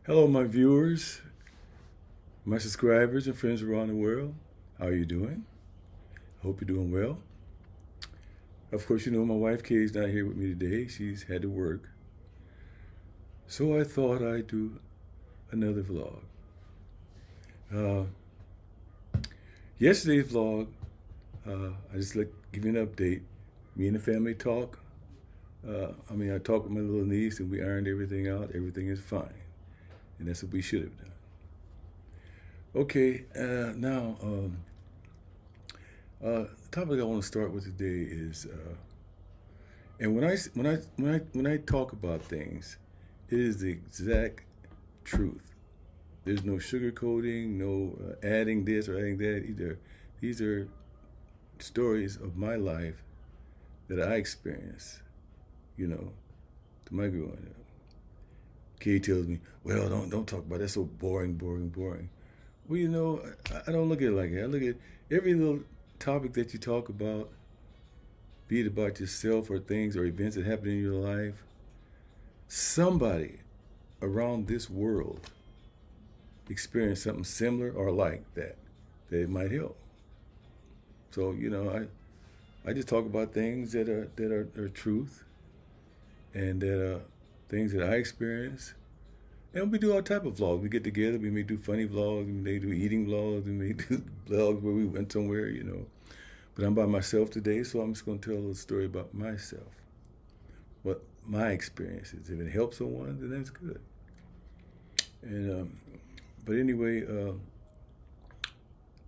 Hello, my viewers, my subscribers, and friends around the world. How are you doing? Hope you're doing well. Of course, you know my wife Kay's not here with me today. She's had to work. So I thought I'd do another vlog. Uh, Yesterday's vlog, I just like give you an update. Me and the family talk. I talked with my little niece and we ironed everything out. Everything is fine. And that's what we should have done. Okay, now the topic I want to start with today is, and when I talk about things, it is the exact truth. There's no sugarcoating, no adding this or adding that either. These are stories of my life that I experienced, you know, to my growing up. Kay tells me, "Well, don't talk about it. That's so boring, boring, boring." Well, I don't look at it like that. I look at every little topic that you talk about, be it about yourself or things or events that happen in your life, somebody around this world experienced something similar or like that it might help. So, I just talk about things that are truth and that are things that I experience. And we do all type of vlogs. We get together, we may do funny vlogs, we may do eating vlogs, we may do vlogs where we went somewhere. But I'm by myself today, so I'm just going to tell a little story about myself, what my experience is. If it helps someone, then that's good. And but anyway,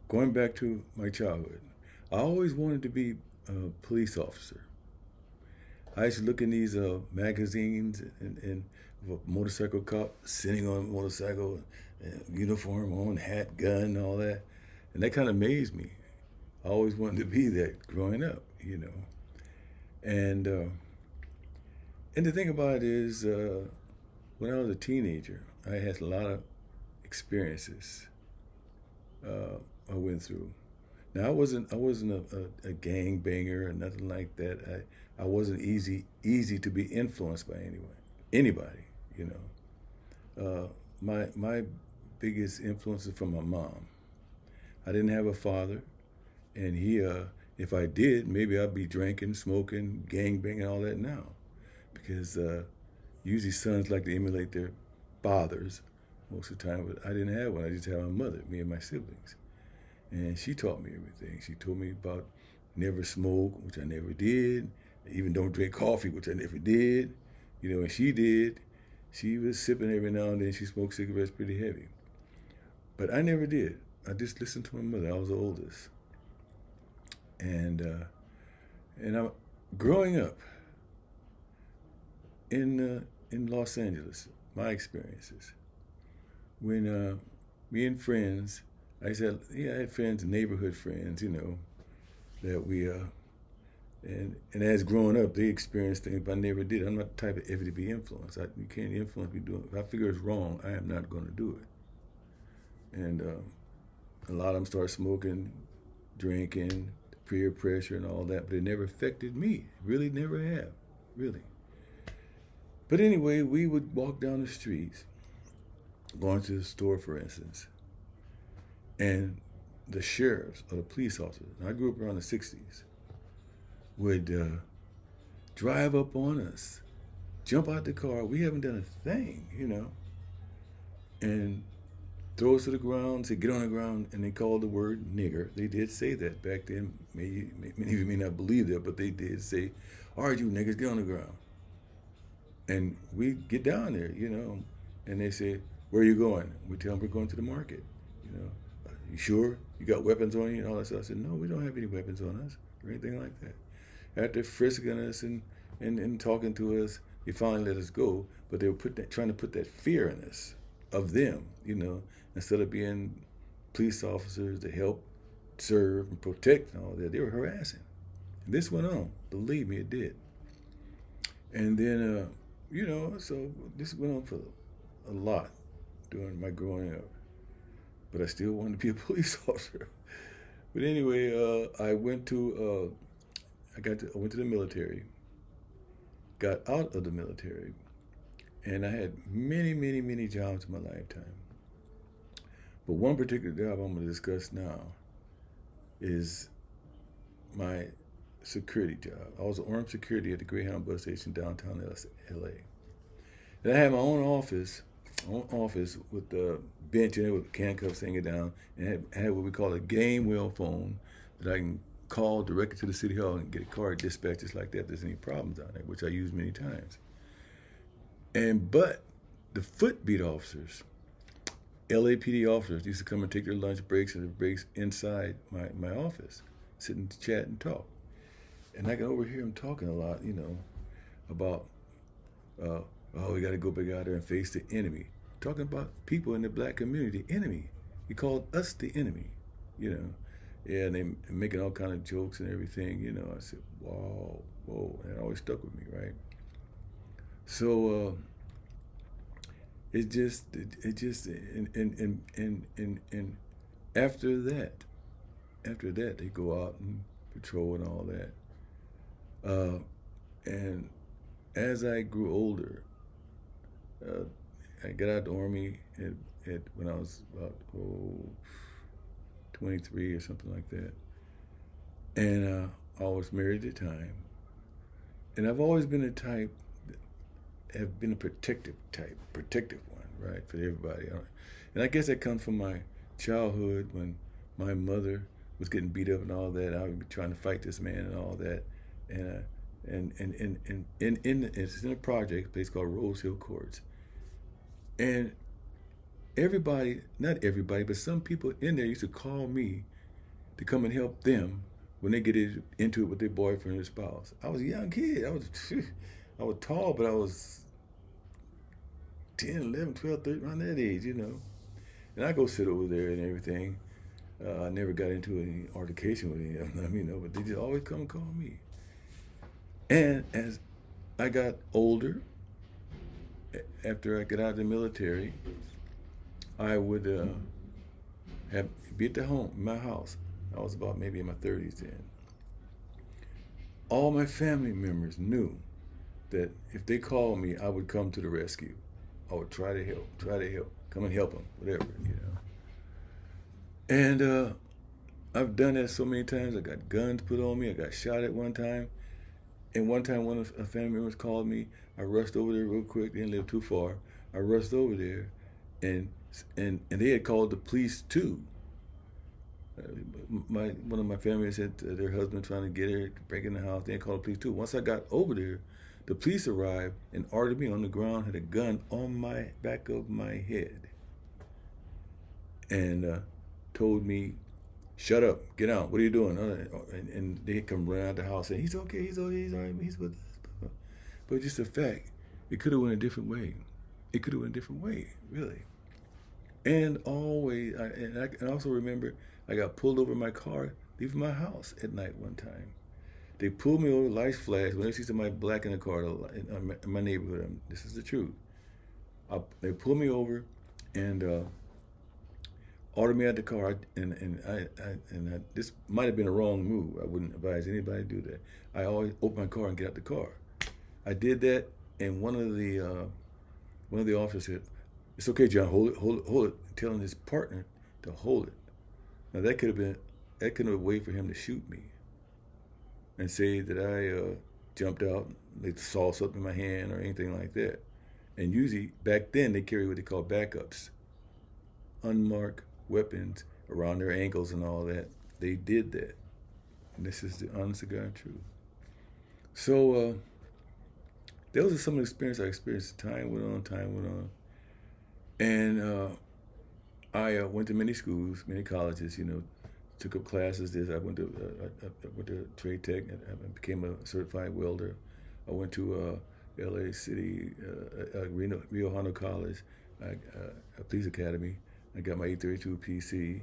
going back to my childhood, I always wanted to be a police officer. I used to look in these magazines and a motorcycle cop sitting on a motorcycle, uniform on, hat, gun, all that, and that kind of amazed me. I always wanted to be that growing up. And the thing about it is, when I was a teenager, I had a lot of experiences I went through. Now I wasn't a gang banger or nothing like that. I wasn't easy to be influenced by anybody. You my biggest influence is from my mom. I didn't have a father, and if I did, maybe I'd be drinking, smoking, gang banging, all that now, because usually sons like to emulate their fathers most of the time, but I didn't have one. I just had my mother, me and my siblings. And she taught me everything. She told me about never smoke, which I never did. Even don't drink coffee, which I never did. And she did. She was sipping every now and then. She smoked cigarettes pretty heavy. But I never did. I just listened to my mother. I was the oldest. And I'm growing up in Los Angeles, my experiences. When me and friends, I had friends, neighborhood friends, that and as growing up, they experienced things, but I never did. I'm not the type of ever to be influenced. You can't influence me doing. If I figure it's wrong, I am not going to do it. And a lot of them start smoking, drinking, peer pressure, and all that, but it never affected me. Really, never have, really. But anyway, we would walk down the streets, going to the store, for instance, and the sheriffs or the police officers, and I grew up around the 60s, would drive up on us, jump out the car. We haven't done a thing, and throw us to the ground, say, "Get on the ground," and they called the word nigger. They did say that back then. Many of you may not believe that, but they did say, "All right, you niggers, get on the ground." And we get down there, and they say, "Where are you going?" We tell them we're going to the market. You sure? You got weapons on you and all that stuff? I said, "No, we don't have any weapons on us or anything like that." After frisking us and talking to us, they finally let us go. But they were trying to put that fear in us of them, instead of being police officers to help serve and protect and all that. They were harassing. And this went on. Believe me, it did. And then, so this went on for a lot during my growing up. But I still wanted to be a police officer. But anyway, I went to I went to the military, got out of the military, And I had many, many, many jobs in my lifetime. But one particular job I'm going to discuss now is my security job. I was armed security at the Greyhound bus station downtown LA. And I had my own office with the bench in it with handcuffs hanging down, and had what we call a game wheel phone that I can call directly to the city hall and get a car dispatched just like that if there's any problems down there, which I used many times. But the footbeat officers, LAPD officers, used to come and take their lunch breaks and their breaks inside my office, sit and chat and talk. And I can overhear them talking a lot, about, we got to go back out there and face the enemy. Talking about people in the black community, enemy. He called us the enemy, Yeah, and they making all kind of jokes and everything, I said, whoa, and it always stuck with me, right? So and after that, they go out and patrol and all that. And as I grew older, I got out of the Army when I was about 23 or something like that. And I was married at the time. And I've always been have been a protective one, right, for everybody. And I guess that comes from my childhood when my mother was getting beat up and all that. I would be trying to fight this man and all that. It's in a project, a place called Rose Hill Courts. And everybody, not everybody, but some people in there used to call me to come and help them when they get into it with their boyfriend or spouse. I was a young kid. I was tall, but I was 10, 11, 12, 13, around that age, And I go sit over there and everything. I never got into any altercation with any of them, but they just always come and call me. And as I got older, after I got out of the military, I would be at my house. I was about maybe in my 30s then. All my family members knew that if they called me, I would come to the rescue. I would try to help, come and help them, whatever, And I've done that so many times. I got guns put on me. I got shot at one time. And one time, one of a family members called me. I rushed over there real quick. They didn't live too far. I rushed over there, and they had called the police too. One of my family said their husband trying to get her, break in the house. They had called the police too. Once I got over there, the police arrived and ordered me on the ground, had a gun on my back of my head, and told me, "Shut up, get out. What are you doing?" And they come running out the house saying, "He's okay, he's all right, he's with us." But just the fact, it could have went a different way. It could have went a different way, really. And always, I also remember I got pulled over in my car leaving my house at night one time. They pulled me over, lights flashed. When they see somebody black in the car in my neighborhood, this is the truth. They pulled me over and ordered me out the car. And this might have been a wrong move. I wouldn't advise anybody to do that. I always open my car and get out the car. I did that, and one of the officers said, "It's okay, John. Hold it," telling his partner to hold it. Now that could have been a way for him to shoot me and say that I jumped out, they saw something in my hand or anything like that. And usually back then they carry what they call backups, unmarked weapons around their ankles and all that. They did that, and this is the honest to God truth. So those are some of the experiences I experienced. Time went on. And I went to many schools, many colleges, took up classes. I went to Trade Tech and became a certified welder. I went to LA City, Rio Hondo College, a police academy. I got my 832 PC,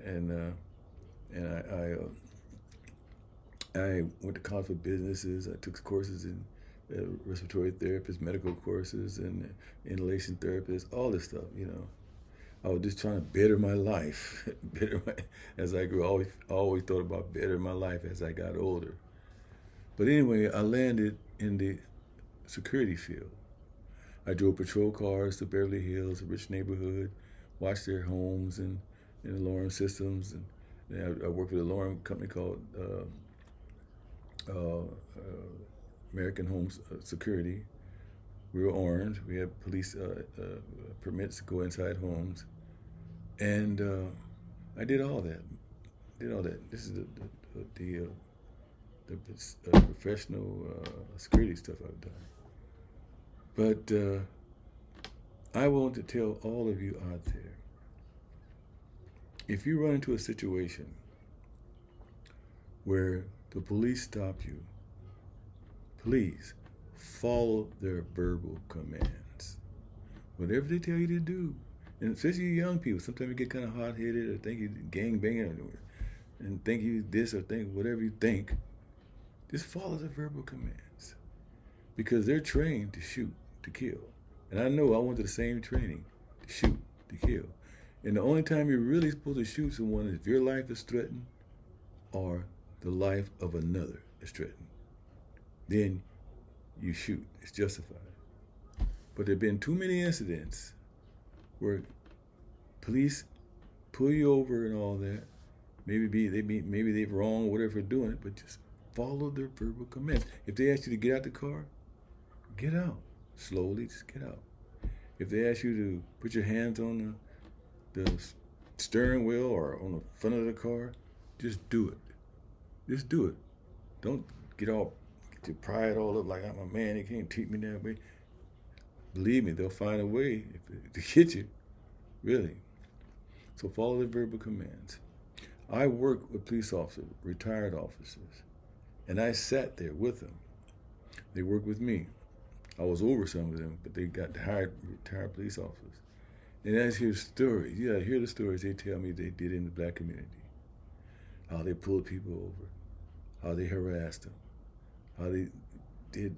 and I went to college for businesses. I took courses in respiratory therapist, medical courses, and inhalation therapist, all this stuff, I was just trying to better my life, as I grew. I always thought about bettering my life as I got older. But anyway, I landed in the security field. I drove patrol cars to Beverly Hills, a rich neighborhood, watched their homes and alarm systems. And I worked with an alarm company called uh, American Home Security. We were armed. We had police permits to go inside homes. And I did all that. Did all that. This is the professional security stuff I've done. But I want to tell all of you out there, if you run into a situation where the police stop you, please follow their verbal commands. Whatever they tell you to do, and especially young people, sometimes you get kind of hot-headed or think you're gang banging and think you this or think whatever you think, just follow the verbal commands. Because they're trained to shoot, to kill. And I know I went to the same training, to shoot, to kill. And the only time you're really supposed to shoot someone is if your life is threatened or the life of another is threatened. Then you shoot. It's justified. But there have been too many incidents where police pull you over and all that. Maybe they're wrong or whatever for doing it, but just follow their verbal commands. If they ask you to get out the car, get out. Slowly, just get out. If they ask you to put your hands on the steering wheel or on the front of the car, just do it. Just do it. Don't get your pride all up like I'm a man, they can't treat me that way. Believe me, they'll find a way to get you, really. So follow the verbal commands. I work with police officers, retired officers, and I sat there with them. They worked with me. I was over some of them, but they got hired retired police officers. And I hear stories. You gotta hear the stories they tell me they did in the black community. How they pulled people over, how they harassed them, how they did,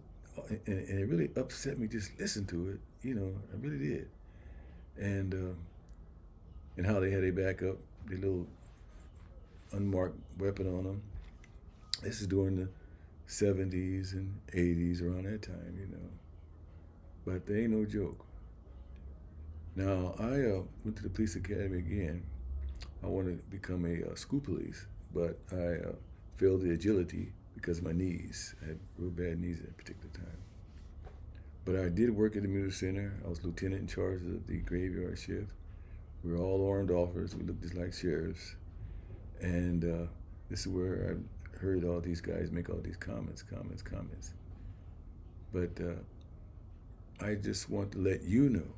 and it really upset me just listen to it. I really did. And how they had their back up, their little unmarked weapon on them. This is during the 70s and 80s, around that time, But they ain't no joke. Now, I went to the police academy again. I wanted to become a school police, but I failed the agility because of my knees. I had real bad knees at that particular time. But I did work at the Muter Center. I was lieutenant in charge of the graveyard shift. We were all armed officers. We looked just like sheriffs. And this is where I heard all these guys make all these comments. But I just want to let you know,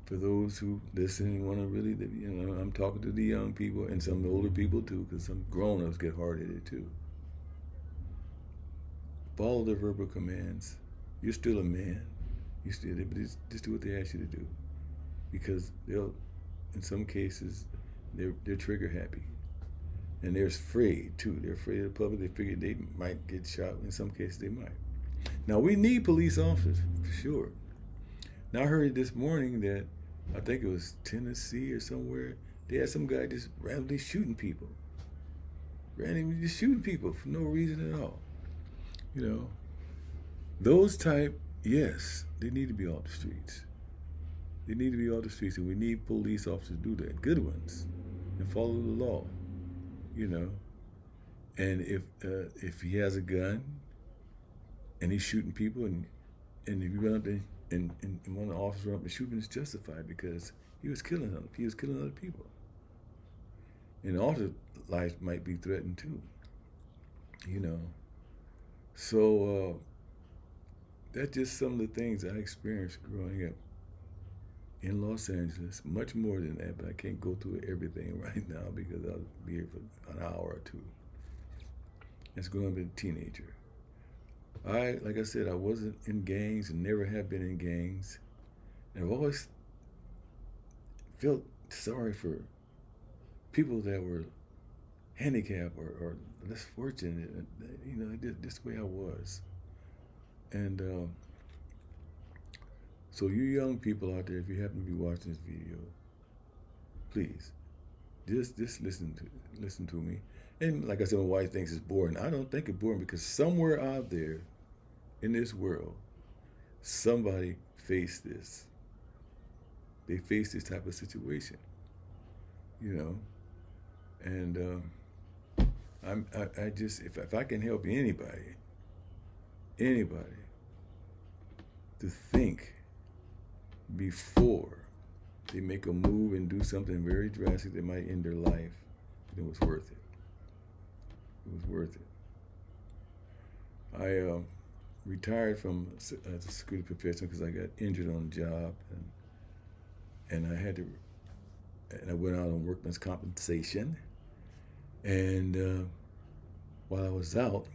for those who listen and want to really, I'm talking to the young people and some older people too, because some grown-ups get hard-headed too. Follow the verbal commands. You're still a man. But just do what they ask you to do, because they'll, in some cases, they're trigger happy, and they're afraid too. They're afraid of the public. They figure they might get shot. In some cases, they might. Now we need police officers for sure. Now I heard this morning that I think it was Tennessee or somewhere. They had some guy just randomly shooting people. Randomly just shooting people for no reason at all. Those type, yes, they need to be off the streets. They need to be off the streets, and we need police officers to do that. Good ones, and follow the law. And if he has a gun and he's shooting people, and if you run up there and one of the officers run up and shooting, it's justified because he was killing other people. And the officer's life might be threatened too. So that's just some of the things I experienced growing up in Los Angeles. Much more than that, but I can't go through everything right now because I'll be here for an hour or two. As growing up as a teenager, like I said, I wasn't in gangs and never have been in gangs. And I've always felt sorry for people that were handicapped or less fortunate. Just the way I was. And so you young people out there, if you happen to be watching this video, please, just listen to me. And like I said, my wife thinks it's boring. I don't think it's boring because somewhere out there in this world, somebody faced this. They faced this type of situation, you know. And I just, if I can help anybody to think before they make a move and do something very drastic that might end their life, then it was worth it. It was worth it. I retired from as a security professional because I got injured on the job, and I had to, and I went out on workman's compensation. And while I was out,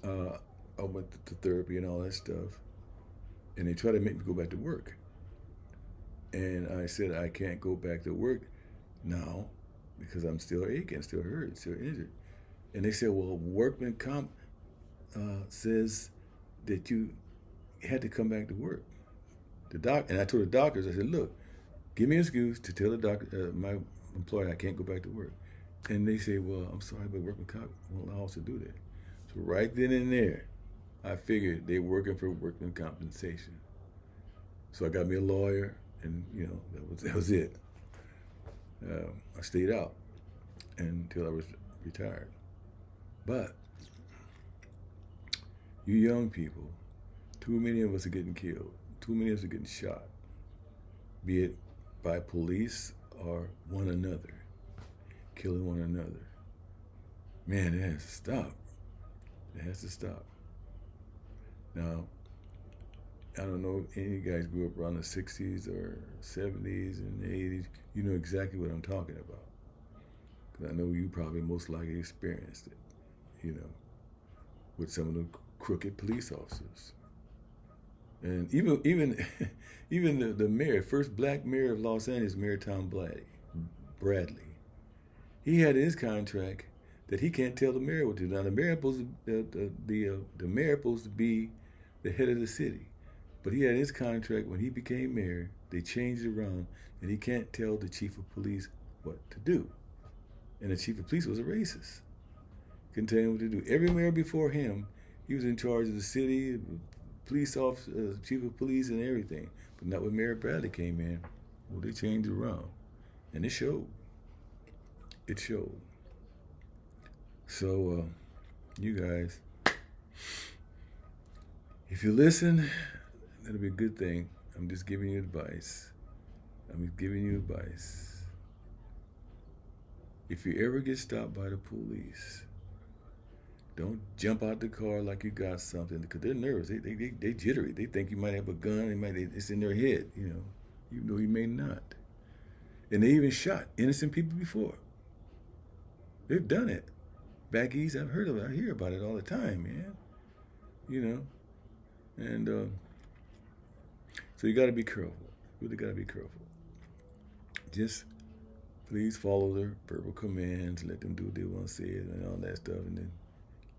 I went to therapy and all that stuff, and they tried to make me go back to work. And I said, I can't go back to work now because I'm still aching, still hurt, still injured. And they said, well, workman comp says that you had to come back to work. And I told the doctors, I said, look, give me an excuse to tell the doctor, my employer, I can't go back to work. And they say, well, I'm sorry, but workman comp won't allow us to do that. So right then and there, I figured they were working for workman compensation. So I got me a lawyer, and you know, that was it. I stayed out until I was retired. But you young people, too many of us are getting killed. Too many of us are getting shot, be it by police or one another, killing one another. Man, it has to stop. It has to stop. Now, I don't know if any of you guys grew up around the 60s or 70s and 80s. You know exactly what I'm talking about. Because I know you probably most likely experienced it, you know, with some of the crooked police officers. And even the mayor, first black mayor of Los Angeles, Mayor Tom Bradley, he had in his contract that he can't tell the mayor what to do. Now the mayor the mayor supposed to be the head of the city, but he had in his contract when he became mayor, they changed it around, and he can't tell the chief of police what to do. And the chief of police was a racist. Couldn't tell him what to do. Every mayor before him, he was in charge of the city, police officer, chief of police, and everything. But not when Mayor Bradley came in. Well, they changed it around, and it showed. It showed. So, you guys, if you listen, that'll be a good thing. I'm just giving you advice. If you ever get stopped by the police, don't jump out the car like you got something, because they're nervous. They jittery. They think you might have a gun. It's in their head, you know, even though you may not. And they even shot innocent people before. They've done it. Back east, I've heard of it. I hear about it all the time, man. You know, and so you got to be careful. Really got to be careful. Just please follow their verbal commands. Let them do what they want to say and all that stuff, and then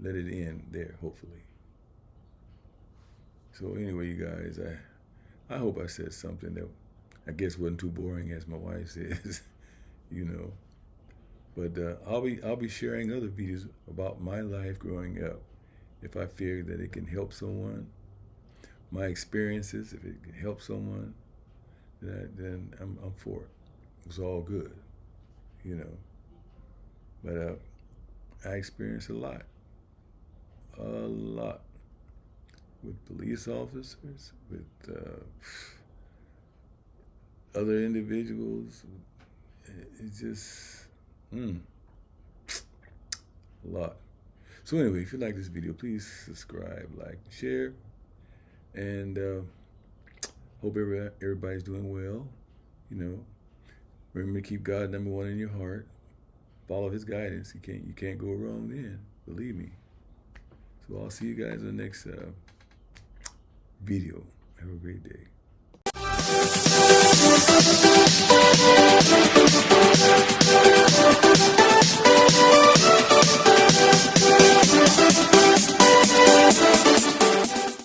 let it end there, hopefully. So anyway, you guys, I hope I said something that I guess wasn't too boring, as my wife says, you know. But I'll be sharing other videos about my life growing up. If I feel that it can help someone, my experiences, if it can help someone, then I'm for it. It's all good, you know. But I experienced a lot with police officers, with other individuals. It's just a lot. So anyway, if you like this video, please subscribe, like, share, and hope everybody's doing well. You know, remember to keep God number one in your heart. Follow His guidance. You can't go wrong then. Believe me. So I'll see you guys in the next video. Have a great day.